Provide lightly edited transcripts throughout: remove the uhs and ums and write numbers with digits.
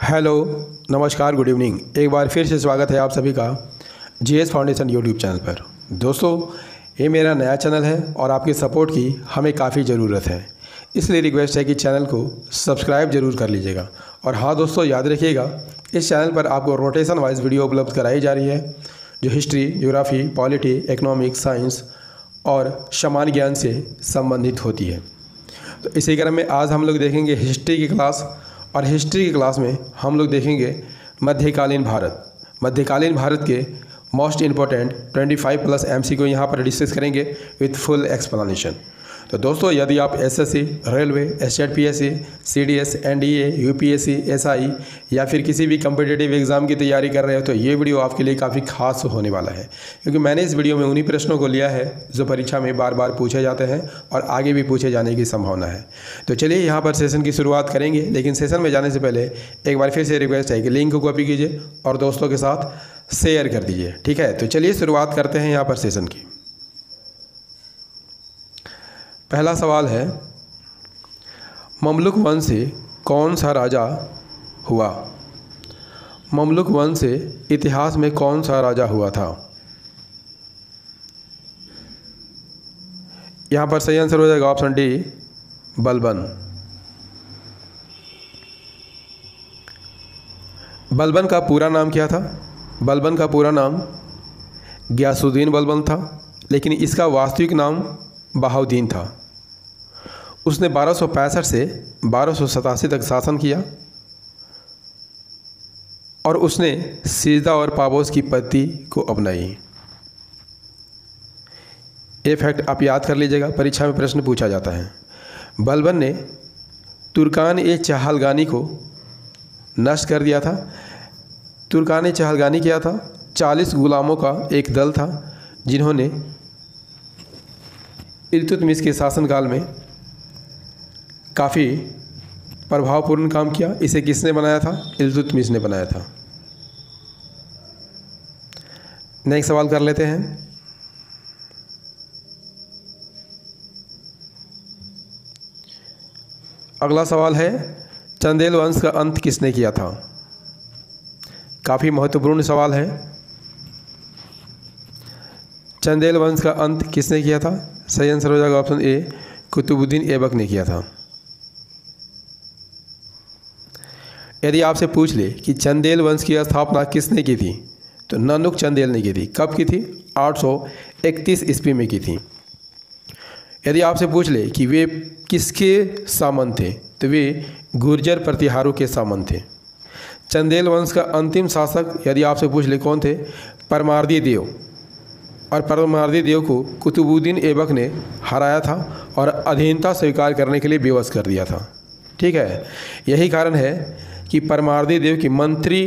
Hello, नमस्कार, good evening. एक बार फिर से स्वागत है आप सभी का जीएस फाउंडेशन यूट्यूब चैनल पर। दोस्तों, ये मेरा नया चैनल है और आपके सपोर्ट की हमें काफ़ी ज़रूरत है, इसलिए रिक्वेस्ट है कि चैनल को सब्सक्राइब जरूर कर लीजिएगा। और हाँ दोस्तों, याद रखिएगा इस चैनल पर आपको रोटेशन वाइज वीडियो उपलब्ध कराई जा रही है, जो history, geography, polity, economics, science और सामान्य ज्ञान से संबंधित होती है। तो इसी क्रम में आज हम लोग देखेंगे हिस्ट्री की क्लास, और हिस्ट्री की क्लास में हम लोग देखेंगे मध्यकालीन भारत। मध्यकालीन भारत के मोस्ट इम्पोर्टेंट 25+ MCQ यहाँ पर डिस्कस करेंगे विथ फुल एक्सप्लेनेशन। तो दोस्तों, यदि आप SSC, railway, state PSC, CDS, NDA, UPSC, SI या फिर किसी भी कम्पिटिटिव एग्ज़ाम की तैयारी कर रहे हो तो ये वीडियो आपके लिए काफ़ी खास होने वाला है, क्योंकि मैंने इस वीडियो में उन्हीं प्रश्नों को लिया है जो परीक्षा में बार बार पूछे जाते हैं और आगे भी पूछे जाने की संभावना है। तो चलिए यहाँ पर सेशन की शुरुआत करेंगे, लेकिन सेशन में जाने से पहले एक बार फिर से रिक्वेस्ट है कि लिंक को कॉपी कीजिए और दोस्तों के साथ शेयर कर दीजिए। ठीक है, तो चलिए शुरुआत करते हैं यहाँ पर सेशन की। पहला सवाल है, ममलुक वंश से कौन सा राजा हुआ? ममलुक वंश से इतिहास में कौन सा राजा हुआ था? यहाँ पर सही आंसर हो जाएगा ऑप्शन डी, बलबन। बलबन का पूरा नाम क्या था? बलबन का पूरा नाम गियासुद्दीन बलबन था, लेकिन इसका वास्तविक नाम बहाउद्दीन था। उसने 1265 से 1287 तक शासन किया और उसने सिजदा और पाबोस की पद्धति को अपनाई। ये फैक्ट आप याद कर लीजिएगा, परीक्षा में प्रश्न पूछा जाता है। बलबन ने तुर्कान-ए-चहलगानी को नष्ट कर दिया था। तुर्कान-ए-चहलगानी क्या था? 40 गुलामों का एक दल था जिन्होंने इल्तुतमिश के शासनकाल में काफ़ी प्रभावपूर्ण काम किया। इसे किसने बनाया था? इल्तुतमिश ने बनाया था। नेक्स्ट सवाल कर लेते हैं। अगला सवाल है, चंदेल वंश का अंत किसने किया था? काफ़ी महत्वपूर्ण सवाल है। चंदेल वंश का अंत किसने किया था? सही आंसर हो जाएगा ऑप्शन ए, कुतुबुद्दीन ऐबक ने किया था। यदि आपसे पूछ ले कि चंदेल वंश की स्थापना किसने की थी, तो नानुक चंदेल ने की थी। कब की थी? 831 ईस्वी में की थी। यदि आपसे पूछ ले कि वे किसके सामंत थे, तो वे गुर्जर प्रतिहारों के सामंत थे। चंदेल वंश का अंतिम शासक यदि आपसे पूछ ले कौन थे? परमार्दी देव। और परमार्दी देव को कुतुबुद्दीन ऐबक ने हराया था और अधीनता स्वीकार करने के लिए बेबस कर दिया था। ठीक है, यही कारण है कि परमार्दी देव की मंत्री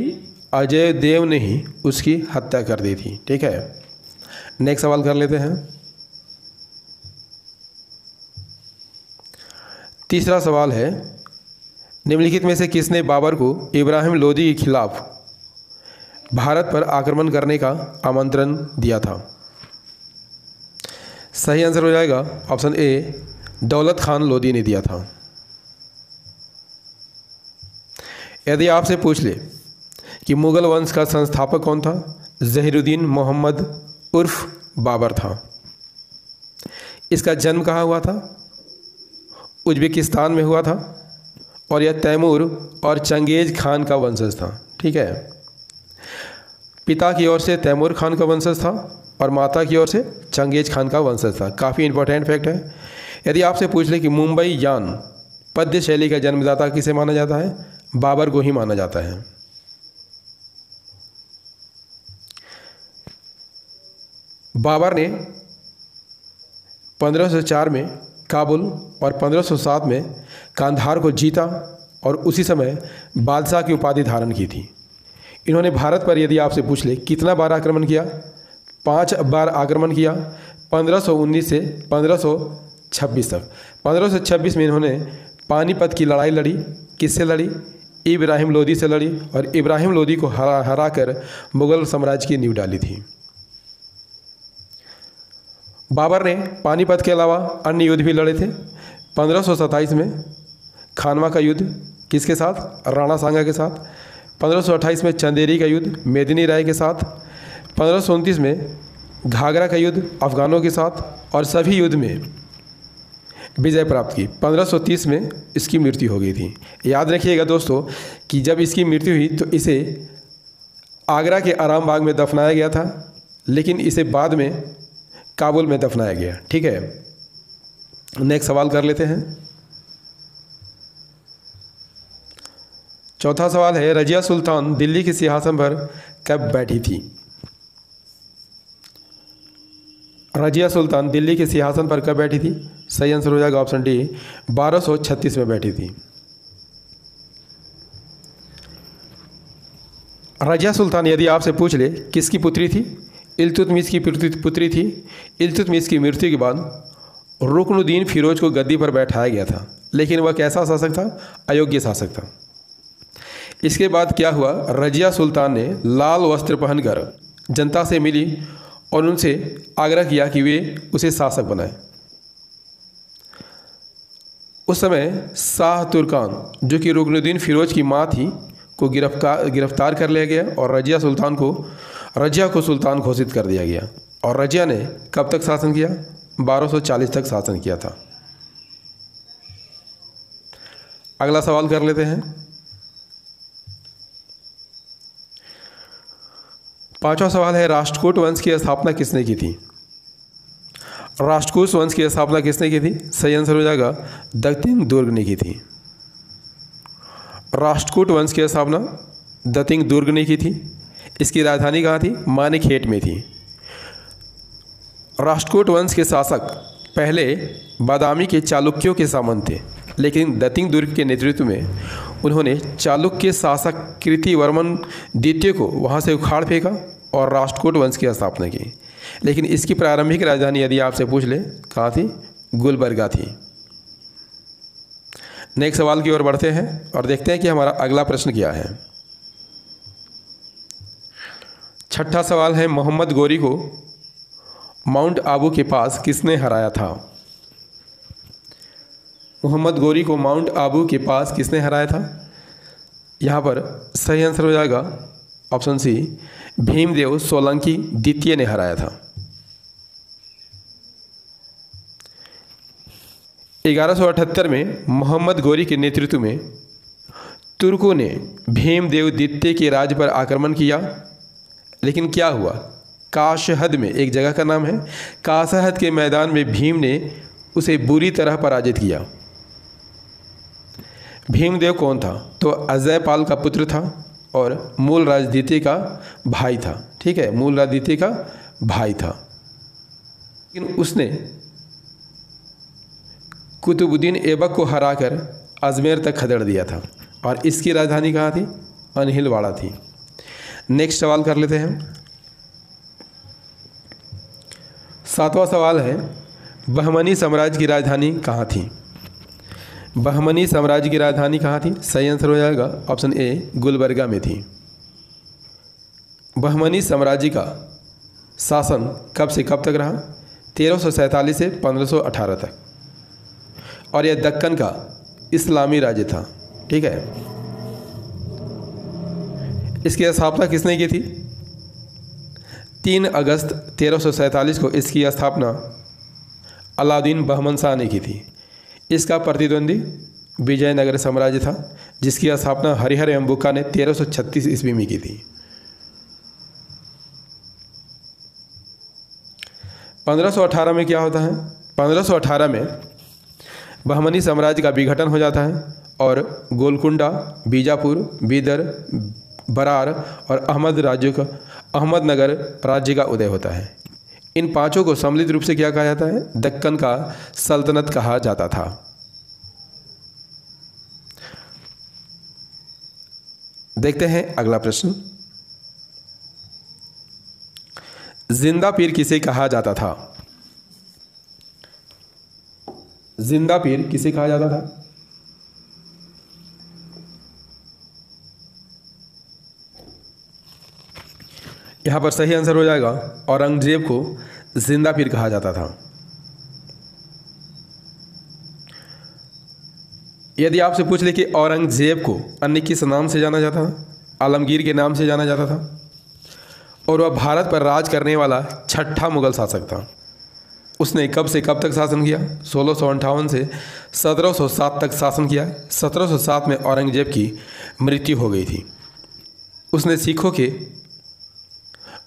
अजय देव ने ही उसकी हत्या कर दी थी। ठीक है, नेक्स्ट सवाल कर लेते हैं। तीसरा सवाल है, निम्नलिखित में से किसने बाबर को इब्राहिम लोदी के खिलाफ भारत पर आक्रमण करने का आमंत्रण दिया था? सही आंसर हो जाएगा ऑप्शन ए, दौलत खान लोदी ने दिया था। यदि आपसे पूछ ले कि मुगल वंश का संस्थापक कौन था? ज़हीरुद्दीन मोहम्मद उर्फ बाबर था। इसका जन्म कहाँ हुआ था? उज्बेकिस्तान में हुआ था और यह तैमूर और चंगेज खान का वंशज था। ठीक है, पिता की ओर से तैमूर खान का वंशज था और माता की ओर से चंगेज खान का वंशज था। काफ़ी इंपॉर्टेंट फैक्ट है। यदि आपसे पूछ ले कि मुंबई यान पद्य शैली का जन्मदाता किसे माना जाता है? बाबर को ही माना जाता है। बाबर ने 1504 में काबुल और 1507 में कांधार को जीता और उसी समय बादशाह की उपाधि धारण की थी। इन्होंने भारत पर यदि आपसे पूछ ले कितना बार आक्रमण किया? 5 बार आक्रमण किया, 1519 से 1526 तक। 1526 में इन्होंने पानीपत की लड़ाई लड़ी। किससे लड़ी? इब्राहिम लोदी से लड़ी और इब्राहिम लोदी को हरा कर मुगल साम्राज्य की नींव डाली थी। बाबर ने पानीपत के अलावा अन्य युद्ध भी लड़े थे। 1527 में खानवा का युद्ध किसके साथ? राणा सांगा के साथ। 1528 में चंदेरी का युद्ध मेदिनी राय के साथ, 1529 में घाघरा का युद्ध अफगानों के साथ और सभी युद्ध में विजय प्राप्त की। 1530 में इसकी मृत्यु हो गई थी। याद रखिएगा दोस्तों कि जब इसकी मृत्यु हुई तो इसे आगरा के आराम बाग में दफनाया गया था, लेकिन इसे बाद में काबुल में दफनाया गया। ठीक है, नेक्स्ट सवाल कर लेते हैं। चौथा सवाल है, रजिया सुल्तान दिल्ली के सिंहासन पर कब बैठी थी? रजिया सुल्तान दिल्ली के सिंहासन पर कब बैठी थी? सही आंसर हो जाएगा ऑप्शन डी, 1236 में बैठी थी। रजिया सुल्तान यदि आपसे पूछ ले किसकी पुत्री थी? इल्तुतमिश की पुत्री थी। इल्तुतमिश की मृत्यु के बाद रुकनुद्दीन फिरोज को गद्दी पर बैठाया गया था, लेकिन वह कैसा शासक था? अयोग्य शासक था। इसके बाद क्या हुआ? रजिया सुल्तान ने लाल वस्त्र पहनकर जनता से मिली और उनसे आग्रह किया कि वे उसे शासक बनाएं। उस समय शाह तुर्कान, जो कि रुकनुद्दीन फिरोज की माँ थी, को गिरफ्तार कर लिया गया और रजिया को सुल्तान घोषित कर दिया गया। और रजिया ने कब तक शासन किया? 1240 तक शासन किया था। अगला सवाल कर लेते हैं। पांचवा सवाल है, राष्ट्रकूट वंश की स्थापना किसने की थी? राष्ट्रकूट वंश की स्थापना किसने की थी? सही आंसर हो जाएगा दत्तिंग दुर्ग ने की थी। राष्ट्रकूट वंश की स्थापना दत्तिंग दुर्ग ने की थी। इसकी राजधानी कहाँ थी? मानेकहेट में थी। राष्ट्रकूट वंश के शासक पहले बादामी के चालुक्यों के सामंत थे, लेकिन दत्तिंग दुर्ग के नेतृत्व में उन्होंने चालुक्य शासक कीर्तिवर्मन द्वितीय को वहाँ से उखाड़ फेंका और राष्ट्रकूट वंश की स्थापना की। लेकिन इसकी प्रारंभिक राजधानी यदि आपसे पूछ ले कहाँ थी? गुलबर्गा थी। नेक्स्ट सवाल की ओर बढ़ते हैं और देखते हैं कि हमारा अगला प्रश्न क्या है। छठा सवाल है, मोहम्मद गोरी को माउंट आबू के पास किसने हराया था? मोहम्मद गोरी को माउंट आबू के पास किसने हराया था? यहाँ पर सही आंसर हो जाएगा ऑप्शन सी, भीमदेव सोलंकी द्वितीय ने हराया था। 1178 में मोहम्मद गोरी के नेतृत्व में तुर्कों ने भीमदेव द्वितीय के राज्य पर आक्रमण किया, लेकिन क्या हुआ? काशहद में, एक जगह का नाम है, काशहद के मैदान में भीम ने उसे बुरी तरह पराजित किया। भीमदेव कौन था? तो अजय पाल का पुत्र था और मूलराज द्वितीय का भाई था। ठीक है, मूलराज द्वितीय का भाई था, लेकिन उसने कुतुबुद्दीन ऐबक को हराकर अजमेर तक खदेड़ दिया था और इसकी राजधानी कहाँ थी? अनहिलवाड़ा थी। नेक्स्ट सवाल कर लेते हैं। सातवां सवाल है, बहमनी साम्राज्य की राजधानी कहाँ थी? बहमनी साम्राज्य की राजधानी कहाँ थी? सही आंसर हो जाएगा ऑप्शन ए, गुलबर्गा में थी। बहमनी साम्राज्य का शासन कब से कब तक रहा? 1347 से 1518 तक, और यह दक्कन का इस्लामी राज्य था। ठीक है, इसकी स्थापना किसने की थी? 3 अगस्त 1347 को इसकी स्थापना अलाउद्दीन बहमन शाह ने की थी। इसका प्रतिद्वंदी विजयनगर साम्राज्य था, जिसकी स्थापना हरिहर एवं बुक्का ने 1336 ईस्वी में की थी। 1518 में क्या होता है? 1518 में बहमनी साम्राज्य का विघटन हो जाता है और गोलकुंडा, बीजापुर, बीदर, बरार और अहमदनगर राज्य का उदय होता है। इन पांचों को सम्मिलित रूप से क्या कहा जाता है? दक्कन का सल्तनत कहा जाता था। देखते हैं अगला प्रश्न। जिंदा पीर किसे कहा जाता था? जिंदा पीर किसे कहा जाता था? यहां पर सही आंसर हो जाएगा औरंगजेब को जिंदा पीर कहा जाता था। यदि आपसे पूछ ले कि औरंगजेब को अन्य किस नाम से जाना जाता था, आलमगीर के नाम से जाना जाता था और वह भारत पर राज करने वाला छठा मुगल शासक था। उसने कब से कब तक शासन किया? 1658 से 1707 तक शासन किया। 1707 में औरंगजेब की मृत्यु हो गई थी। उसने सिखों के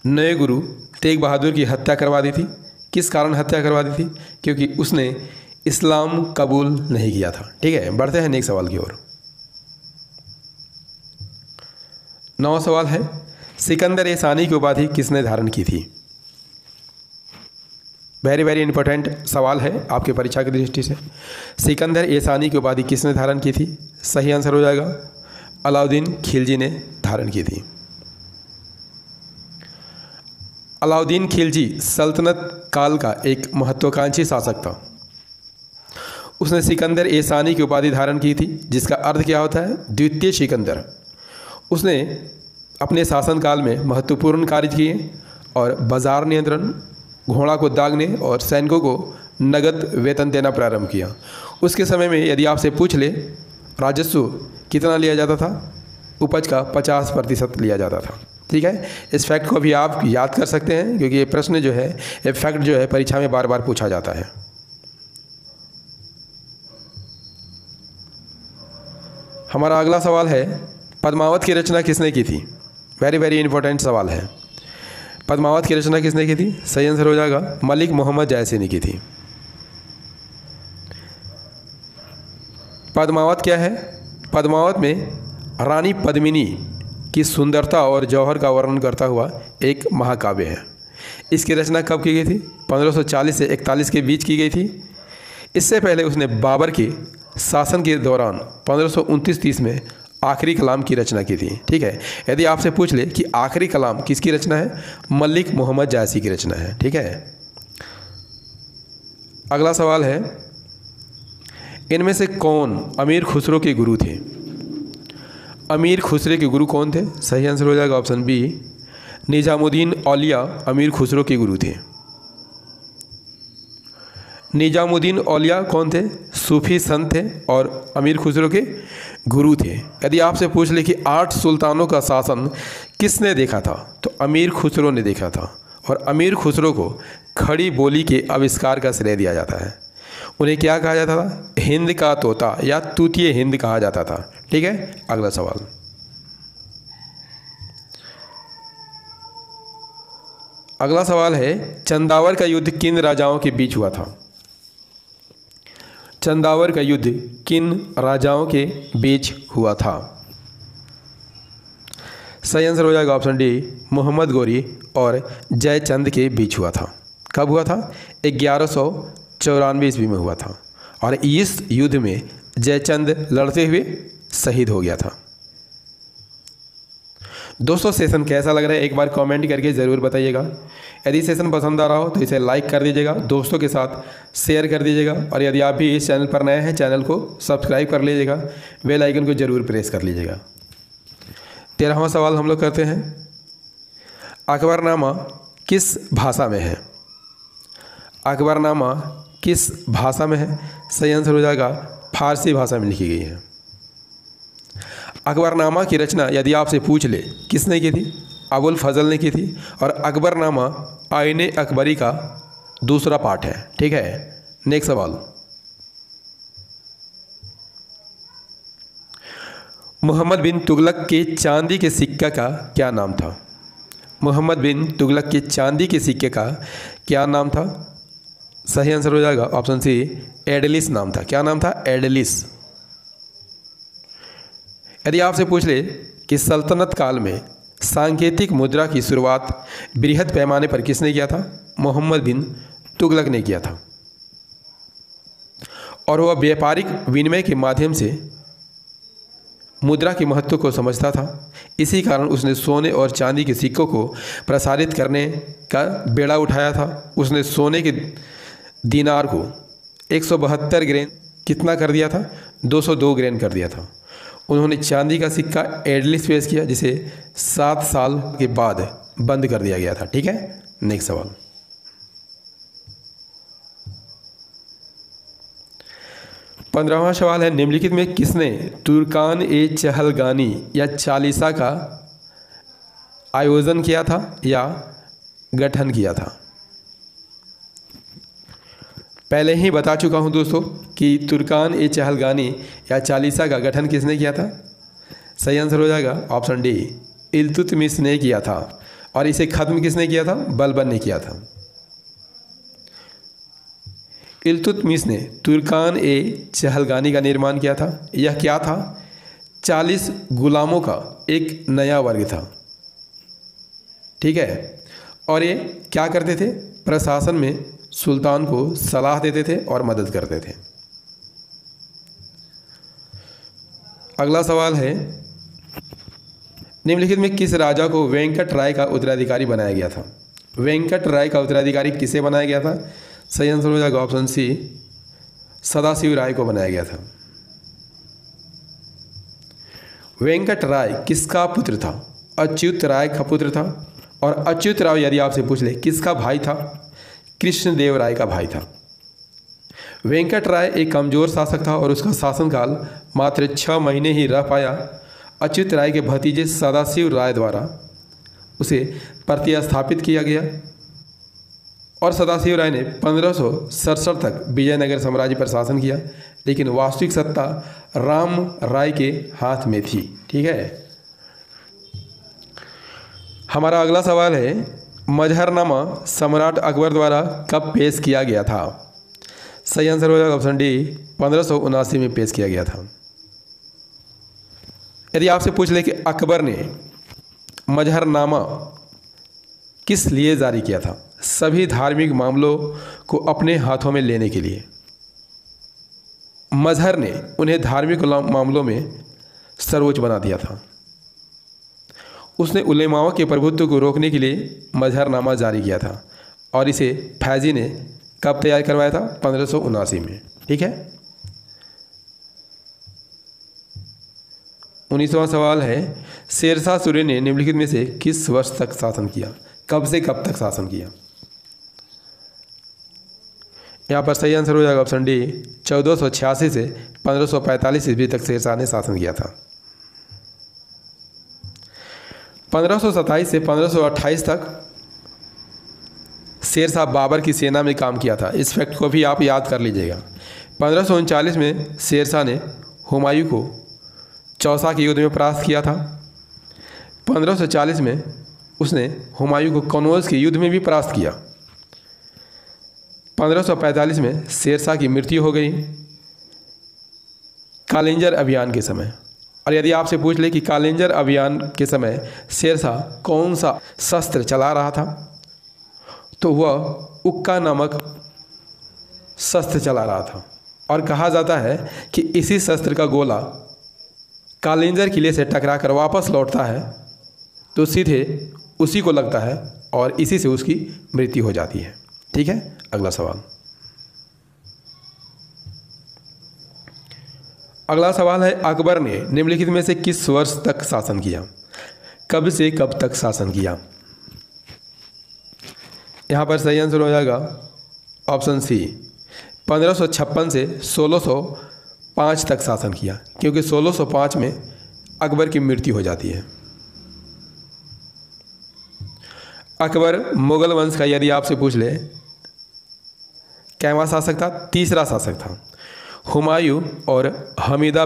नए गुरु तेग बहादुर की हत्या करवा दी थी। किस कारण हत्या करवा दी थी? क्योंकि उसने इस्लाम कबूल नहीं किया था। ठीक है, बढ़ते हैं नेक्स्ट सवाल की ओर। 9वां सवाल है, सिकंदर ए सानी की उपाधि किसने धारण की थी? वेरी वेरी इंपॉर्टेंट सवाल है आपके परीक्षा की दृष्टि से। सिकंदर ए सानी की उपाधि किसने धारण की थी? सही आंसर हो जाएगा अलाउद्दीन खिलजी ने धारण की थी। अलाउद्दीन खिलजी सल्तनत काल का एक महत्वाकांक्षी शासक था। उसने सिकंदर ए सानी की उपाधि धारण की थी, जिसका अर्थ क्या होता है? द्वितीय सिकंदर। उसने अपने शासनकाल में महत्वपूर्ण कार्य किए और बाजार नियंत्रण, घोड़ा को दागने और सैनिकों को नगद वेतन देना प्रारंभ किया। उसके समय में यदि आपसे पूछ ले राजस्व कितना लिया जाता था? उपज का 50% लिया जाता था। ठीक है, इस फैक्ट को भी आप याद कर सकते हैं क्योंकि ये प्रश्न जो है, ये फैक्ट जो है परीक्षा में बार बार पूछा जाता है। हमारा अगला सवाल है, पद्मावत की रचना किसने की थी? वेरी वेरी इंपॉर्टेंट सवाल है। पद्मावत की रचना किसने की थी? सही आंसर हो जाएगा मलिक मोहम्मद जयसी ने की थी। पद्मावत क्या है? पद्मावत में रानी पद्मिनी की सुंदरता और जौहर का वर्णन करता हुआ एक महाकाव्य है। इसकी रचना कब की गई थी? 1540 से 41 के बीच की गई थी। इससे पहले उसने बाबर के शासन के दौरान 1529-30 में आखिरी कलाम की रचना की थी। ठीक है, यदि आपसे पूछ ले कि आखिरी कलाम किसकी रचना है? मलिक मोहम्मद जायसी की रचना है। ठीक है, अगला सवाल है, इनमें से कौन अमीर खुसरो के गुरु थे? अमीर खुसरो के गुरु कौन थे? सही आंसर हो जाएगा ऑप्शन बी, निजामुद्दीन औलिया अमीर खुसरो के गुरु थे। निजामुद्दीन औलिया कौन थे? सूफी संत थे और अमीर खुसरो के गुरु थे। यदि आपसे पूछ ले कि 8 सुल्तानों का शासन किसने देखा था, तो अमीर खुसरो ने देखा था और अमीर खुसरो को खड़ी बोली के आविष्कार का श्रेय दिया जाता है। उन्हें क्या कहा जाता था? हिंद का तोता या तूतीय हिंद कहा जाता था। ठीक है, अगला सवाल, अगला सवाल है, चंदावर का युद्ध किन राजाओं के बीच हुआ था? चंदावर का युद्ध किन राजाओं के बीच हुआ था? सही आंसर हो जाएगा ऑप्शन डी, मोहम्मद गोरी और जयचंद के बीच हुआ था। कब हुआ था? 1194 ईस्वी में हुआ था और इस युद्ध में जयचंद लड़ते हुए शहीद हो गया था। दोस्तों, सेशन कैसा लग रहा है एक बार कमेंट करके ज़रूर बताइएगा। यदि सेशन पसंद आ रहा हो तो इसे लाइक कर दीजिएगा, दोस्तों के साथ शेयर कर दीजिएगा और यदि आप भी इस चैनल पर नए हैं चैनल को सब्सक्राइब कर लीजिएगा, बेल आइकन को ज़रूर प्रेस कर लीजिएगा। 13वां सवाल हम लोग करते हैं, अकबरनामा किस भाषा में है? अकबरनामा किस भाषा में है? सही आंसर हो जाएगा फारसी भाषा में लिखी गई है। अकबरनामा की रचना यदि आपसे पूछ ले किसने की थी? अबुल फजल ने की थी और अकबरनामा आईने अकबरी का दूसरा पार्ट है। ठीक है, नेक्स्ट सवाल, मोहम्मद बिन तुगलक के चांदी के सिक्के का क्या नाम था? मोहम्मद बिन तुगलक के चांदी के सिक्के का क्या नाम था? सही आंसर हो जाएगा ऑप्शन सी, एडलिस नाम था। क्या नाम था? एडलिस। यदि आपसे पूछ ले कि सल्तनत काल में सांकेतिक मुद्रा की शुरुआत बृहद पैमाने पर किसने किया था? मोहम्मद बिन तुगलक ने किया था और वह व्यापारिक विनिमय के माध्यम से मुद्रा के महत्व को समझता था। इसी कारण उसने सोने और चांदी के सिक्कों को प्रसारित करने का बेड़ा उठाया था। उसने सोने के दीनार को 172 ग्रेन कितना कर दिया था? 202 ग्रेन कर दिया था। उन्होंने चांदी का सिक्का एडलिस पेश किया जिसे 7 साल के बाद बंद कर दिया गया था। ठीक है, नेक्स्ट सवाल, 15वां सवाल है, निम्नलिखित में किसने तुर्कान ए चहलगानी या चालीसा का आयोजन किया था या गठन किया था? पहले ही बता चुका हूं दोस्तों कि तुर्कान ए चहलगानी या चालीसा का गठन किसने किया था? सही आंसर हो जाएगा ऑप्शन डी, इल्तुतमिश ने किया था। और इसे ख़त्म किसने किया था? बलबन ने किया था। इल्तुतमिश ने तुर्कान ए चहलगानी का निर्माण किया था। यह क्या था? 40 गुलामों का एक नया वर्ग था, ठीक है। और ये क्या करते थे? प्रशासन में सुल्तान को सलाह देते थे और मदद करते थे। अगला सवाल है, निम्नलिखित में किस राजा को वेंकट राय का उत्तराधिकारी बनाया गया था? वेंकट राय का उत्तराधिकारी किसे बनाया गया था? सही आंसर हो जाएगा ऑप्शन सी, सदाशिव राय को बनाया गया था। वेंकट राय किसका पुत्र था? अच्युत राय का पुत्र था। और अच्युत राय यदि आपसे पूछ ले किसका भाई था? कृष्णदेव राय का भाई था। वेंकट राय एक कमजोर शासक था और उसका शासनकाल मात्र 6 महीने ही रह पाया। अच्युत राय के भतीजे सदाशिव राय द्वारा उसे प्रतिस्थापित किया गया और सदाशिव राय ने 1567 तक विजयनगर साम्राज्य पर शासन किया, लेकिन वास्तविक सत्ता राम राय के हाथ में थी, ठीक है। हमारा अगला सवाल है, मजहरनामा सम्राट अकबर द्वारा कब पेश किया गया था? सही आंसर हो जाएगा ऑप्शन डी, 1579 में पेश किया गया था। यदि आपसे पूछ ले कि अकबर ने मजहरनामा किस लिए जारी किया था? सभी धार्मिक मामलों को अपने हाथों में लेने के लिए। मजहर ने उन्हें धार्मिक मामलों में सर्वोच्च बना दिया था। उसने उलेमाओं के प्रभुत्व को रोकने के लिए मजहरनामा जारी किया था और इसे फैजी ने कब तैयार करवाया था? 1579 में, ठीक है। 19वां सवाल है, शेरशाह सूरी ने निम्नलिखित में से किस वर्ष तक शासन किया? कब से कब तक शासन किया? यहाँ पर सही आंसर हो जाएगा ऑप्शन डी, 1486 से 1545 ईस्वी तक शेरशाह ने शासन किया था। 1527 से 1528 तक शेरशाह बाबर की सेना में काम किया था। इस फैक्ट को भी आप याद कर लीजिएगा। 1539 में शेरशाह ने हुमायूं को चौसा के युद्ध में परास्त किया था। 1540 में उसने हुमायूं को कनौज के युद्ध में भी परास्त किया। 1545 में शेरशाह की मृत्यु हो गई कालिंजर अभियान के समय। और यदि आपसे पूछ ले कि कालिंजर अभियान के समय शेरशाह कौन सा शस्त्र चला रहा था, तो वह उक्का नामक शस्त्र चला रहा था। और कहा जाता है कि इसी शस्त्र का गोला कालिंजर किले से टकराकर वापस लौटता है तो सीधे उसी को लगता है और इसी से उसकी मृत्यु हो जाती है, ठीक है। अगला सवाल, अगला सवाल है, अकबर ने निम्नलिखित में से किस वर्ष तक शासन किया? कब से कब तक शासन किया? यहाँ पर सही आंसर हो जाएगा ऑप्शन सी, 1556 से 1605 तक शासन किया, क्योंकि 1605 में अकबर की मृत्यु हो जाती है। अकबर मुगल वंश का यदि आपसे पूछ ले कैवा शासक था? तीसरा शासक था। हुमायूं और हमीदा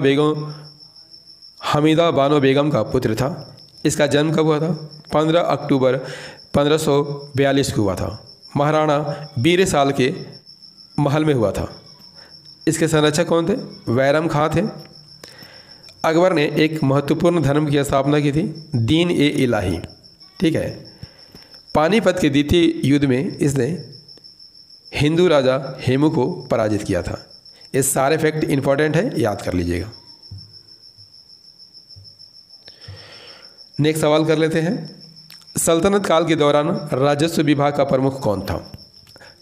बानो बेगम का पुत्र था। इसका जन्म कब हुआ था? 15 अक्टूबर 1542 को हुआ था। महाराणा बीर साल के महल में हुआ था। इसके संरक्षक कौन थे? वैरम खां थे। अकबर ने एक महत्वपूर्ण धर्म की स्थापना की थी, दीन ए इलाही, ठीक है। पानीपत के द्वितीय युद्ध में इसने हिंदू राजा हेमू को पराजित किया था। ये सारे फैक्ट इंपॉर्टेंट है, याद कर लीजिएगा। नेक्स्ट सवाल कर लेते हैं, सल्तनत काल के दौरान राजस्व विभाग का प्रमुख कौन था?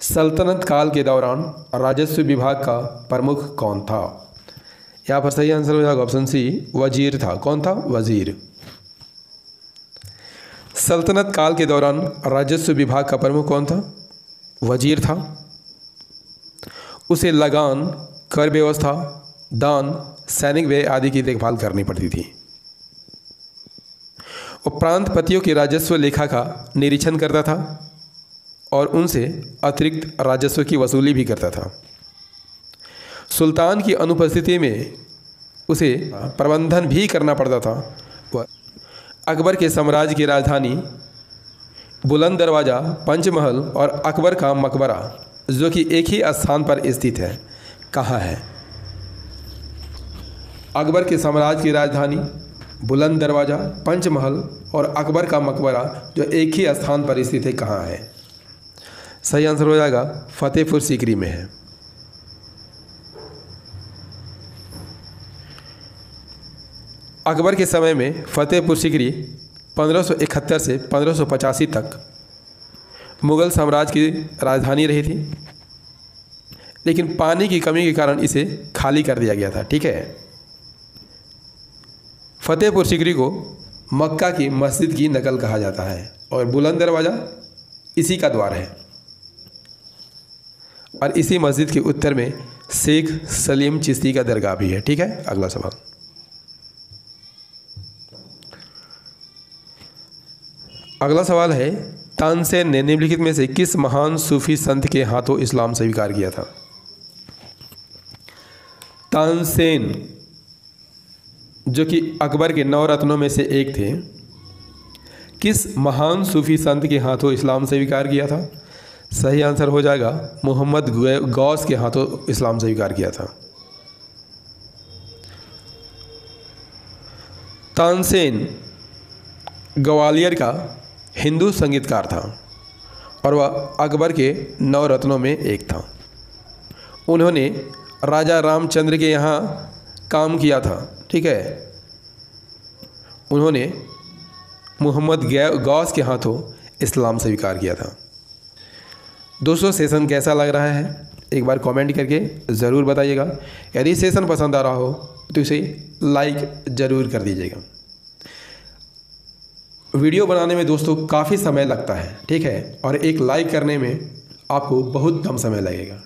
सल्तनत काल के दौरान राजस्व विभाग का प्रमुख कौन था? यहाँ पर सही आंसर हो जाएगा ऑप्शन सी, वजीर था। कौन था? वजीर। सल्तनत काल के दौरान राजस्व विभाग का प्रमुख कौन था? वजीर था। उसे लगान, कर व्यवस्था, दान, सैनिक व्यय आदि की देखभाल करनी पड़ती थी। वो प्रांतपतियों के राजस्व लेखा का निरीक्षण करता था और उनसे अतिरिक्त राजस्व की वसूली भी करता था। सुल्तान की अनुपस्थिति में उसे प्रबंधन भी करना पड़ता था। वह अकबर के साम्राज्य की राजधानी बुलंद दरवाज़ा, पंचमहल और अकबर का मकबरा, जो कि एक ही स्थान पर स्थित है, कहाँ है? अकबर के साम्राज्य की राजधानी बुलंद दरवाज़ा, पंचमहल और अकबर का मकबरा जो एक ही स्थान पर स्थित है, कहाँ है? सही आंसर हो जाएगा फतेहपुर सीकरी में है। अकबर के समय में फतेहपुर सीकरी 1571 से 1585 तक मुग़ल साम्राज्य की राजधानी रही थी, लेकिन पानी की कमी के कारण इसे खाली कर दिया गया था। ठीक है। फतेहपुर सीकरी को मक्का की मस्जिद की नकल कहा जाता है और बुलंद दरवाज़ा इसी का द्वार है और इसी मस्जिद के उत्तर में शेख सलीम चिश्ती का दरगाह भी है। ठीक है। अगला सवाल, अगला सवाल है, तानसेन ने निम्नलिखित में से किस महान सूफी संत के हाथों इस्लाम स्वीकार किया था? तानसेन जो कि अकबर के 9 रत्नों में से एक थे, किस महान सूफी संत के हाथों इस्लाम स्वीकार किया था? सही आंसर हो जाएगा मोहम्मद गौस के हाथों इस्लाम स्वीकार किया था। तानसेन ग्वालियर का हिंदू संगीतकार था और वह अकबर के 9 रत्नों में एक था। उन्होंने राजा रामचंद्र के यहाँ काम किया था। ठीक है। उन्होंने मोहम्मद गौस के हाथों इस्लाम स्वीकार किया था। दोस्तों, सेशन कैसा लग रहा है एक बार कमेंट करके ज़रूर बताइएगा। यदि सेशन पसंद आ रहा हो तो इसे लाइक ज़रूर कर दीजिएगा। वीडियो बनाने में दोस्तों काफ़ी समय लगता है। ठीक है। और एक लाइक करने में आपको बहुत कम समय लगेगा,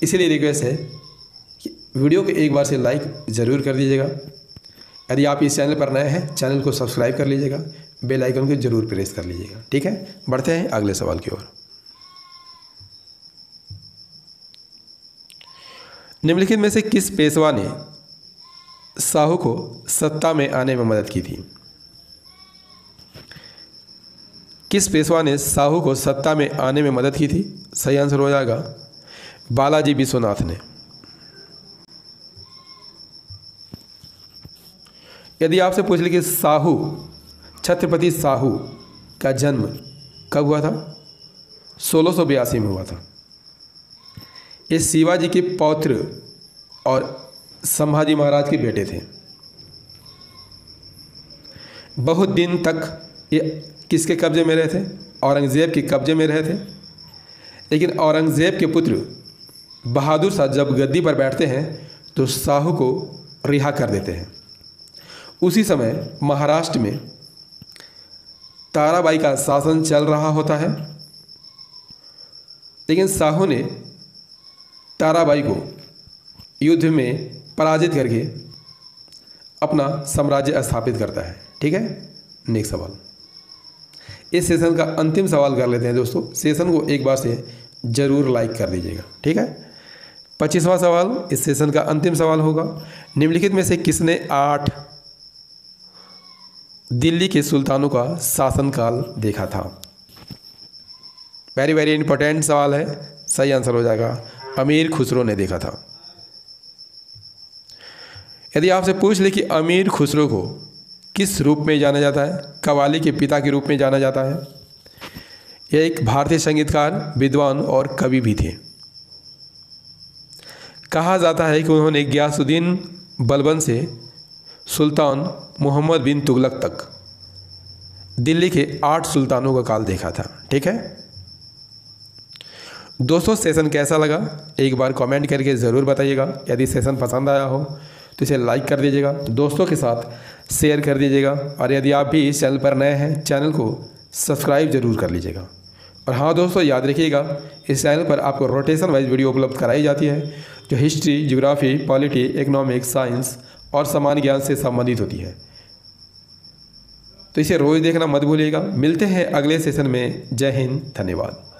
इसीलिए रिक्वेस्ट है कि वीडियो को एक बार से लाइक ज़रूर कर दीजिएगा। यदि आप इस चैनल पर नए हैं, चैनल को सब्सक्राइब कर लीजिएगा, बेल आइकन को ज़रूर प्रेस कर लीजिएगा। ठीक है। बढ़ते हैं अगले सवाल की ओर। निम्नलिखित में से किस पेशवा ने शाहू को सत्ता में आने में मदद की थी? किस पेशवा ने शाहू को सत्ता में आने में मदद की थी? सही आंसर हो जाएगा बालाजी विश्वनाथ ने। यदि आपसे पूछ ले कि शाहू, छत्रपति शाहू का जन्म कब हुआ था? 1682 में हुआ था। ये शिवाजी के पौत्र और संभाजी महाराज के बेटे थे। बहुत दिन तक ये किसके कब्जे में रहे थे? औरंगज़ेब के कब्जे में रहे थे। लेकिन औरंगज़ेब के पुत्र बहादुर शाह जब गद्दी पर बैठते हैं तो शाहू को रिहा कर देते हैं। उसी समय महाराष्ट्र में ताराबाई का शासन चल रहा होता है, लेकिन शाहू ने ताराबाई को युद्ध में पराजित करके अपना साम्राज्य स्थापित करता है। ठीक है। नेक्स्ट सवाल, इस सेशन का अंतिम सवाल कर लेते हैं दोस्तों। सेशन को एक बार से ज़रूर लाइक कर दीजिएगा। ठीक है। 25वां सवाल इस सेशन का अंतिम सवाल होगा। निम्नलिखित में से किसने 8 दिल्ली के सुल्तानों का शासनकाल देखा था? वेरी वेरी इंपॉर्टेंट सवाल है। सही आंसर हो जाएगा अमीर खुसरो ने देखा था। यदि आपसे पूछ ले कि अमीर खुसरो को किस रूप में जाना जाता है? कव्वाली के पिता के रूप में जाना जाता है। यह एक भारतीय संगीतकार, विद्वान और कवि भी थे। कहा जाता है कि उन्होंने गियासुद्दीन बलबन से सुल्तान मोहम्मद बिन तुगलक तक दिल्ली के 8 सुल्तानों का काल देखा था। ठीक है दोस्तों, सेशन कैसा लगा एक बार कमेंट करके ज़रूर बताइएगा। यदि सेशन पसंद आया हो तो इसे लाइक कर दीजिएगा, दोस्तों के साथ शेयर कर दीजिएगा और यदि आप भी इस चैनल पर नए हैं, चैनल को सब्सक्राइब जरूर कर लीजिएगा। और हाँ दोस्तों, याद रखिएगा इस चैनल पर आपको रोटेशन वाइज वीडियो उपलब्ध कराई जाती है जो history, geography, polity, economics, science और सामान्य ज्ञान से संबंधित होती है। तो इसे रोज़ देखना मत भूलिएगा। मिलते हैं अगले सेशन में। जय हिंद, धन्यवाद।